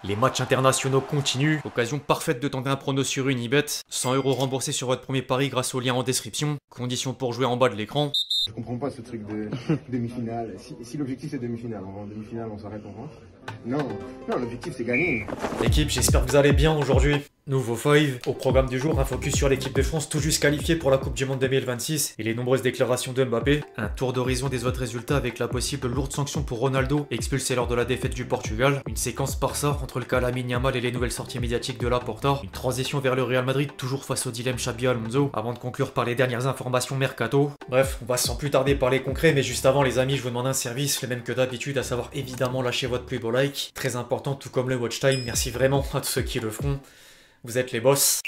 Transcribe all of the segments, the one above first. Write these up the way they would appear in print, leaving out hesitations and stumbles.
Les matchs internationaux continuent, occasion parfaite de tenter un prono sur Unibet, 100 € remboursés sur votre premier pari grâce au lien en description, conditions pour jouer en bas de l'écran. Je comprends pas ce truc de demi-finale. Si l'objectif c'est demi-finale, on va en demi-finale, on s'arrête, on rentre. Non, l'objectif c'est gagner. L'équipe, j'espère que vous allez bien aujourd'hui. Nouveau 5, au programme du jour, un focus sur l'équipe de France tout juste qualifiée pour la Coupe du Monde 2026 et les nombreuses déclarations de Mbappé, un tour d'horizon des autres résultats avec la possible lourde sanction pour Ronaldo, expulsé lors de la défaite du Portugal, une séquence Barça entre le cas Lamine Yamal et les nouvelles sorties médiatiques de Laporta, une transition vers le Real Madrid toujours face au dilemme Xabi Alonso, avant de conclure par les dernières informations mercato. Bref, on va sans plus tarder parler concret, mais juste avant les amis, je vous demande un service, le même que d'habitude, à savoir évidemment lâcher votre plus beau like, très important tout comme le watch time, merci vraiment à tous ceux qui le feront. Vous êtes les boss.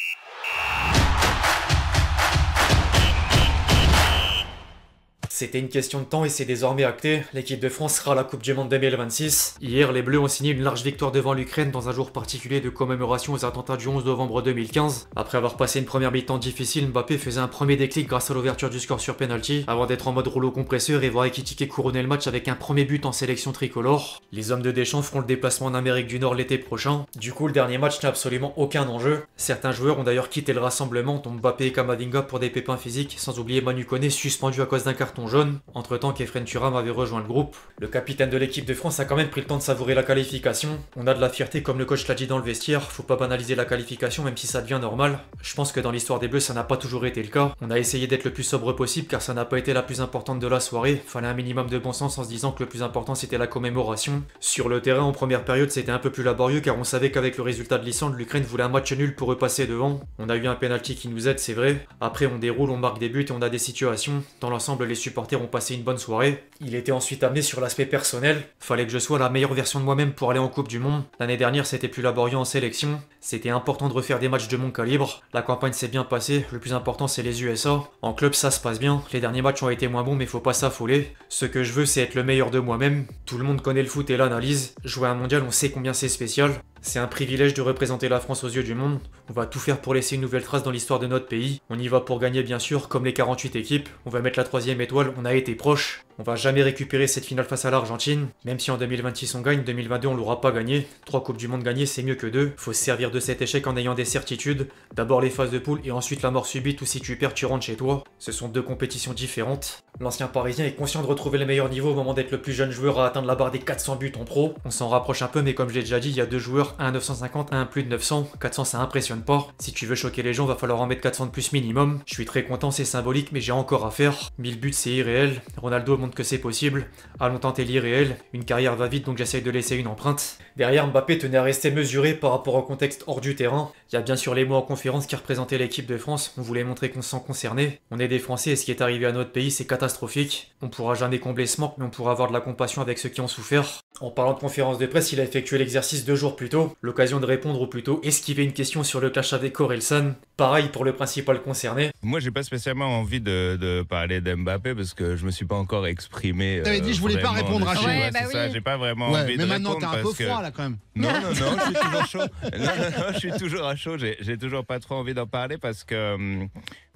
C'était une question de temps et c'est désormais acté. L'équipe de France sera à la Coupe du Monde 2026. Hier, les Bleus ont signé une large victoire devant l'Ukraine dans un jour particulier de commémoration aux attentats du 11 novembre 2015. Après avoir passé une première mi-temps difficile, Mbappé faisait un premier déclic grâce à l'ouverture du score sur penalty, avant d'être en mode rouleau compresseur et voir Ekitike couronner le match avec un premier but en sélection tricolore. Les hommes de Deschamps feront le déplacement en Amérique du Nord l'été prochain. Du coup, le dernier match n'a absolument aucun enjeu. Certains joueurs ont d'ailleurs quitté le rassemblement, dont Mbappé et Kamavinga pour des pépins physiques, sans oublier Manu Koné suspendu à cause d'un carton jaune. Entre temps qu'Efren Thuram avait rejoint le groupe. Le capitaine de l'équipe de France a quand même pris le temps de savourer la qualification. On a de la fierté comme le coach l'a dit dans le vestiaire, faut pas banaliser la qualification même si ça devient normal. Je pense que dans l'histoire des Bleus ça n'a pas toujours été le cas. On a essayé d'être le plus sobre possible car ça n'a pas été la plus importante de la soirée. Fallait un minimum de bon sens en se disant que le plus important c'était la commémoration. Sur le terrain en première période c'était un peu plus laborieux car on savait qu'avec le résultat de l'Islande, l'Ukraine voulait un match nul pour repasser devant. On a eu un penalty qui nous aide, c'est vrai. Après on déroule, on marque des buts et on a des situations. Dans l'ensemble les supporters ont passé une bonne soirée. Il était ensuite amené sur l'aspect personnel. Fallait que je sois la meilleure version de moi-même pour aller en Coupe du Monde. L'année dernière, c'était plus laborieux en sélection. C'était important de refaire des matchs de mon calibre. La campagne s'est bien passée. Le plus important, c'est les USA. En club, ça se passe bien. Les derniers matchs ont été moins bons, mais faut pas s'affoler. Ce que je veux, c'est être le meilleur de moi-même. Tout le monde connaît le foot et l'analyse. Jouer à un mondial, on sait combien c'est spécial. C'est un privilège de représenter la France aux yeux du monde. On va tout faire pour laisser une nouvelle trace dans l'histoire de notre pays. On y va pour gagner bien sûr, comme les 48 équipes. On va mettre la 3e étoile, on a été proche. On va jamais récupérer cette finale face à l'Argentine. Même si en 2026 on gagne, 2022 on l'aura pas gagné. 3 Coupes du Monde gagnées c'est mieux que 2. Faut se servir de cet échec en ayant des certitudes. D'abord les phases de poule et ensuite la mort subite ou si tu perds tu rentres chez toi. Ce sont deux compétitions différentes. L'ancien parisien est conscient de retrouver le meilleur niveau au moment d'être le plus jeune joueur à atteindre la barre des 400 buts en pro. On s'en rapproche un peu mais comme je l'ai déjà dit, il y a deux joueurs, un à 950, un à plus de 900. 400 ça impressionne pas. Si tu veux choquer les gens, va falloir en mettre 400 de plus minimum. Je suis très content, c'est symbolique mais j'ai encore à faire. 1000 buts c'est irréel. Ronaldo montre que c'est possible. Allons tenter l'irréel. Une carrière va vite donc j'essaye de laisser une empreinte. Derrière Mbappé tenait à rester mesuré par rapport au contexte hors du terrain. Il y a bien sûr les mots en conférence qui représentaient l'équipe de France. On voulait montrer qu'on se sent concerné. On est des Français et ce qui est arrivé à notre pays c'est catastrophique. On pourra jamais combler ce manque mais on pourra avoir de la compassion avec ceux qui ont souffert. En parlant de conférence de presse, il a effectué l'exercice 2 jours plus tôt. L'occasion de répondre ou plutôt esquiver une question sur le clash avec Orelsan. Pareil pour le principal concerné. Moi, j'ai pas spécialement envie de parler d'Mbappé parce que je me suis pas encore exprimé. T'avais dit je voulais pas répondre à chaud. Ouais, bah c'est ça, oui. j'ai pas vraiment Ouais, envie de mais répondre. maintenant t'es un peu froid là quand même. Non, je suis toujours chaud. Non, je suis toujours à chaud. J'ai toujours pas trop envie d'en parler parce que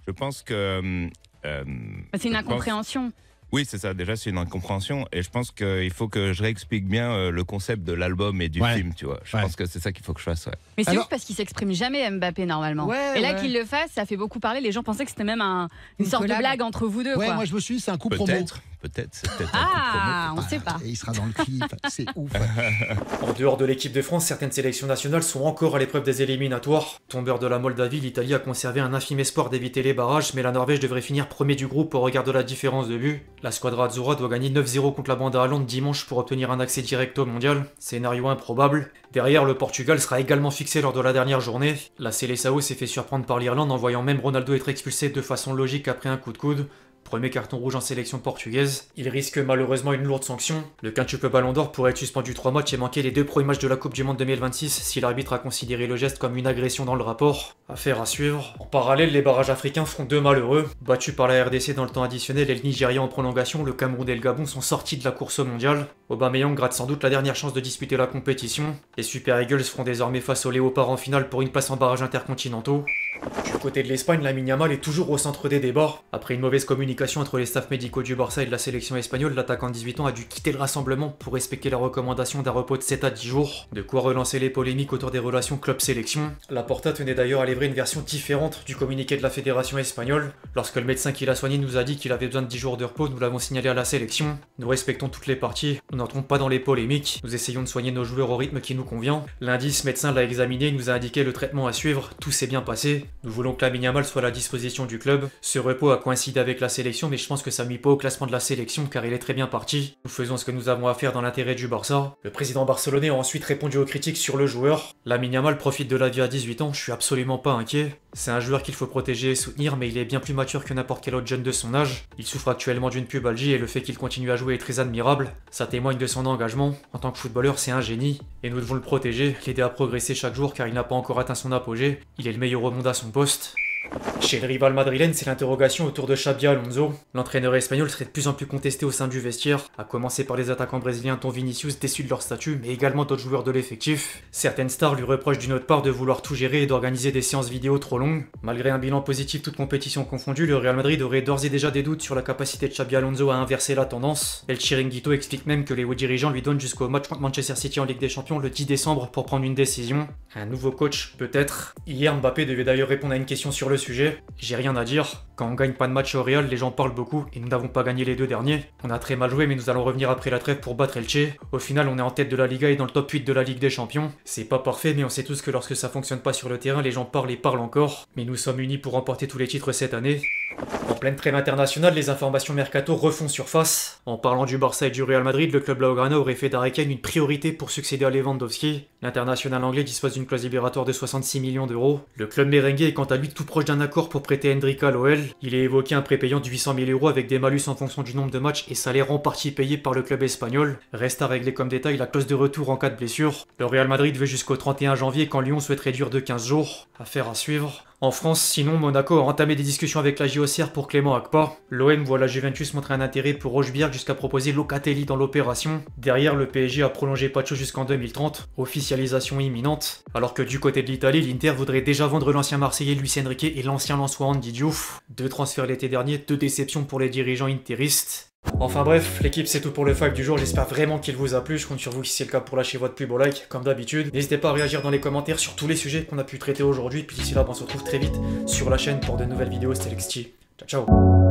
je pense que. C'est une incompréhension. Oui, c'est ça. Déjà, c'est une incompréhension. Et je pense qu'il faut que je réexplique bien le concept de l'album et du film, tu vois. Je pense que c'est ça qu'il faut que je fasse, ouais. Mais c'est Alors- juste parce qu'il s'exprime jamais Mbappé normalement. Ouais, et là ouais. qu'il le fasse, ça fait beaucoup parler. Les gens pensaient que c'était même une sorte de collab. blague entre vous deux. Ouais, quoi. moi je me suis dit c'est un coup promo. Peut-être, c'est peut-être Ah, on sait pas. Et il sera dans le clip, c'est ouf. En dehors de l'équipe de France, certaines sélections nationales sont encore à l'épreuve des éliminatoires. Tombeur de la Moldavie, l'Italie a conservé un infime espoir d'éviter les barrages, mais la Norvège devrait finir premier du groupe au regard de la différence de but. La squadra Azzurra doit gagner 9-0 contre la bande à Hollande dimanche pour obtenir un accès direct au mondial. Scénario improbable. Derrière, le Portugal sera également fixé lors de la dernière journée. La Seleção s'est fait surprendre par l'Irlande en voyant même Ronaldo être expulsé de façon logique après un coup de coude. Premier carton rouge en sélection portugaise. Il risque malheureusement une lourde sanction. Le quintuple Ballon d'Or pourrait être suspendu 3 matchs et manquer les 2 premiers matchs de la Coupe du Monde 2026 si l'arbitre a considéré le geste comme une agression dans le rapport. Affaire à suivre. En parallèle, les barrages africains font 2 malheureux. Battus par la RDC dans le temps additionnel et le Nigeria en prolongation, le Cameroun et le Gabon sont sortis de la course mondiale. Aubameyang gratte sans doute la dernière chance de disputer la compétition. Les Super Eagles feront désormais face aux Léopards en finale pour une place en barrage intercontinentaux. Du côté de l'Espagne, Lamine Yamal est toujours au centre des débats. Après une mauvaise communication entre les staffs médicaux du Barça et de la sélection espagnole, l'attaquant de 18 ans a dû quitter le rassemblement pour respecter la recommandation d'un repos de 7 à 10 jours. De quoi relancer les polémiques autour des relations club-sélection. Laporta tenait d'ailleurs à livrer une version différente du communiqué de la fédération espagnole. Lorsque le médecin qui l'a soigné nous a dit qu'il avait besoin de 10 jours de repos, nous l'avons signalé à la sélection. Nous respectons toutes les parties, nous n'entrons pas dans les polémiques, nous essayons de soigner nos joueurs au rythme qui nous convient. Lundi, ce médecin l'a examiné et nous a indiqué le traitement à suivre, tout s'est bien passé. Nous voulons que Lamine Yamal soit à la disposition du club. Ce repos a coïncidé avec la sélection, mais je pense que ça nuit pas au classement de la sélection car il est très bien parti. Nous faisons ce que nous avons à faire dans l'intérêt du Barça. Le président barcelonais a ensuite répondu aux critiques sur le joueur. Lamine Yamal profite de la vie à 18 ans, je suis absolument pas inquiet. C'est un joueur qu'il faut protéger et soutenir, mais il est bien plus mature que n'importe quel autre jeune de son âge. Il souffre actuellement d'une pubalgie et le fait qu'il continue à jouer est très admirable. Ça témoigne de son engagement. En tant que footballeur, c'est un génie. Et nous devons le protéger, l'aider à progresser chaque jour car il n'a pas encore atteint son apogée. Il est le meilleur au monde à son poste. Chez le rival madrilène, c'est l'interrogation autour de Xabi Alonso. L'entraîneur espagnol serait de plus en plus contesté au sein du vestiaire, à commencer par les attaquants brésiliens dont Vinicius déçus de leur statut, mais également d'autres joueurs de l'effectif. Certaines stars lui reprochent d'une autre part de vouloir tout gérer et d'organiser des séances vidéo trop longues. Malgré un bilan positif toute compétition confondue, le Real Madrid aurait d'ores et déjà des doutes sur la capacité de Xabi Alonso à inverser la tendance. El Chiringuito explique même que les hauts dirigeants lui donnent jusqu'au match contre Manchester City en Ligue des Champions le 10 décembre pour prendre une décision. Un nouveau coach, peut-être. Hier, Mbappé devait d'ailleurs répondre à une question sur le sujet. J'ai rien à dire. Quand on gagne pas de match au Real, les gens parlent beaucoup et nous n'avons pas gagné les deux derniers. On a très mal joué mais nous allons revenir après la trêve pour battre Elche. Au final, on est en tête de la Liga et dans le top 8 de la Ligue des Champions. C'est pas parfait mais on sait tous que lorsque ça fonctionne pas sur le terrain, les gens parlent et parlent encore. Mais nous sommes unis pour remporter tous les titres cette année. En pleine trêve internationale, les informations mercato refont surface. En parlant du Barça et du Real Madrid, le club blaugrana aurait fait d'Harry Kane une priorité pour succéder à Lewandowski. L'international anglais dispose d'une clause libératoire de 66 millions d'euros. Le club merengue est quant à lui tout proche d'un accord pour prêter Hendrik à l'OL. Il est évoqué un prépayant de 800 000 euros avec des malus en fonction du nombre de matchs et salaire en partie payé par le club espagnol. Reste à régler comme détail la clause de retour en cas de blessure. Le Real Madrid veut jusqu'au 31 janvier quand Lyon souhaite réduire de 15 jours. Affaire à suivre. En France, sinon, Monaco a entamé des discussions avec la JOCR pour Clément Akpa. L'OM voit la Juventus montrer un intérêt pour Rochebierg jusqu'à proposer Locatelli dans l'opération. Derrière, le PSG a prolongé Pacho jusqu'en 2030, officialisation imminente. Alors que du côté de l'Italie, l'Inter voudrait déjà vendre l'ancien Marseillais Luis Enrique et l'ancien Lensois Andy Diouf. 2 transferts l'été dernier, 2 déceptions pour les dirigeants interistes. Enfin bref, l'équipe c'est tout pour le fact du jour, j'espère vraiment qu'il vous a plu, je compte sur vous si c'est le cas pour lâcher votre plus beau like, comme d'habitude. N'hésitez pas à réagir dans les commentaires sur tous les sujets qu'on a pu traiter aujourd'hui, puis d'ici là on se retrouve très vite sur la chaîne pour de nouvelles vidéos, c'était Lexti. Ciao ciao.